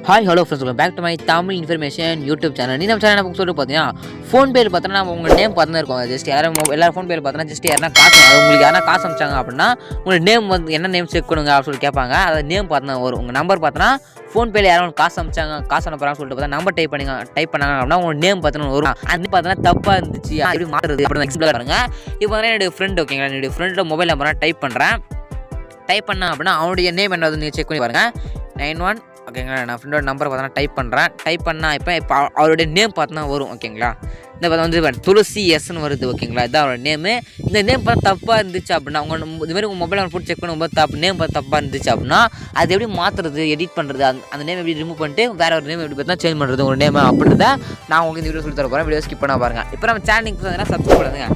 Hi hello friends, welcome back to my Tamil information YouTube channel. நீ நம்ம channel என்ன சொல்லிட்டு பார்த்தீங்கன்னா ஃபோன்பேயில் பார்த்தோன்னா உங்கள் நேம் பார்த்தா இருக்கும். ஜஸ்ட் எல்லாரும் ஃபோன்பேயில் பார்த்தோன்னா ஜஸ்ட் யாரா காசு உங்களுக்கு யாரா காசு அமிச்சாங்க அப்படின்னா உங்களுக்கு நேம் வந்து என்ன நேம் செக் பண்ணுங்க அப்படின்னு சொல்லி கேட்பாங்க. அதை நேம் பார்த்தா வரும். உங்கள் நம்பர் பார்த்தோன்னா ஃபோன்பேயில் யாரும் காசு அமிச்சாங்க, காசு அனுப்புறாங்கன்னு சொல்லிட்டு பார்த்தா நம்பர் டைப் பண்ணாங்க அப்படின்னா உங்களுக்கு நேம் பார்த்தோன்னா வரும். அது பார்த்தோன்னா தப்பாக இருந்துச்சு அப்படி மாற்றுறது அப்படின்னு எக்ஸ்பிளைன் பாருங்க. இப்போ பார்த்தீங்கன்னா என்னுடைய ஃப்ரெண்ட் ஓகேங்களா, என்னுடைய ஃப்ரெண்டோட மொபைல் நம்பரை டைப் பண்ணேன் அப்படின்னா அவனுடைய நேம் என்னது நீங்கள் செக் பண்ணி பாருங்கள். 91 ஓகேங்களா. நான் ஃப்ரெண்டோட நம்பர் பார்த்தோன்னா டைப் பண்ணால் இப்போ அவருடைய நேம் பார்த்தோன்னா வரும். ஓகேங்களா. இந்த பார்த்தா வந்து துளசி எஸ்ன்னு வருது. ஓகேங்களா. இதுதான் அவரோட நேமு. இந்த நேம் பார்த்தா தப்பாக இருந்துச்சு அப்படின்னா இதுமாதிரி உங்கள் மொபைல் நம்பர் போட்டு செக் பண்ணும்போது நேம் பார்த்து தப்பாக இருந்துச்சு அப்படின்னா அது எப்படி மாற்றுறது, எடிட் பண்ணுறது, அந்த நேம் எப்படி ரிமூவ் பண்ணிட்டு வேறு ஒரு நேம் எப்படி பார்த்தா சேஞ்ச் பண்ணுறது உங்கள் நேம் அப்படின்றத நான் உங்களுக்கு இந்த வீடியோ சொல்லி தர போகிறேன். வீடியோ ஸ்கிப் பண்ண பாருங்கள். இப்போ நம்ம சேனலுக்கு பார்த்தீங்கன்னா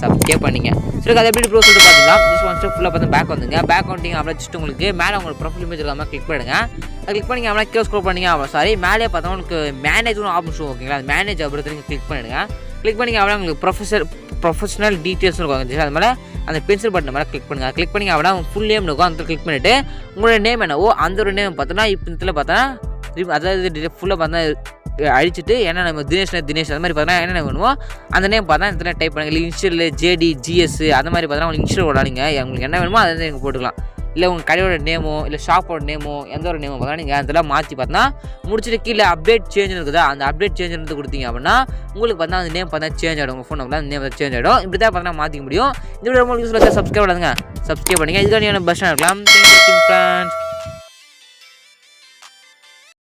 சப்ஸ்கிரைப் பண்ணிங்க. சரி, அதை எப்படி ப்ரோ சொல்லிட்டு பார்த்துக்கலாம். ஜஸ்ட் ஒன் ஸ்டெப் ஃபுல்லாக பார்த்து பேக் வந்துங்க. பேக் வந்துட்டிங்க அப்படின்னா ஜஸ்ட் உங்களுக்கு மேலே உங்களுக்கு ப்ரொஃபைல் இமேஜ் இருக்காமல் கிளிக் பண்ணுங்க. கிளிக் பண்ணிங்க அப்படின்னா கீழே ஸ்க்ரோல் பண்ணிங்க மேலே பார்த்தா உங்களுக்கு மேனேஜ்னு ஆப்ஷன். ஓகேங்களா. அது மேனேஜ் அப்படி நீங்கள் கிளிக் பண்ணிடுங்க. கிளிக் பண்ணிங்க அப்படின்னா உங்களுக்கு ப்ரொஃபஷனல் டீட்டெயில்ஸ் இருக்கும். அது மேலே அந்த பென்சில் பட்டன் மேலே கிளிக் பண்ணுங்கள். கிளிக் பண்ணிங்க அப்படின்னா உங்கள் ஃபுல் நேம் இருக்கும். அந்த கிளிக் பண்ணிவிட்டு உங்களோட நேம் என்னவோ அந்த ஒரு நேம் பார்த்தோன்னா இப்போ இதில் பார்த்தா அதாவது ஃபுல்லாக பார்த்தா அழிச்சிட்டு என்ன நம்ம தினேஷ் அந்த மாதிரி பார்த்தா என்ன வேணுமோ அந்த நேம் பார்த்தா இந்த டைப் பண்ணுங்கள். இன்ஷியல் ஜேடி ஜிஎஸ் அந்த மாதிரி பார்த்தா உங்களுக்கு இன்ஷியல் விடாதீங்க. உங்களுக்கு என்ன வேணுமோ அதை நீங்கள் போட்டுக்கலாம். இல்லை உங்கள் கடையோட நேமோ இல்லை ஷாப்போட நேமோ எந்த ஒரு நேமோ பார்த்தா நீங்கள் அதெல்லாம் மாற்றி பார்த்தா முடிச்சுட்டு கீழே அப்டேட் சேஞ்ச் இருக்குதா, அந்த அப்டேட் சேஞ்ச் இருந்து கொடுத்தீங்க அப்படின்னா உங்களுக்கு பார்த்தா அந்த நேம் பார்த்தா சேஞ்ச் ஆகிடும். உங்கள் ஃபோன் நம்பர் அந்த நேம் சேஞ்ச் ஆகிடும். இப்படி தான் பார்த்தா மாற்றிக்க முடியும். இந்த வீடியோ உங்களுக்கு யூஸ்ஃபுல்லாக சப்ஸ்கிரைப் பண்ணுங்க. இதுக்கான பெஸ்ட்டாக இருக்கலாம். Thank you friends.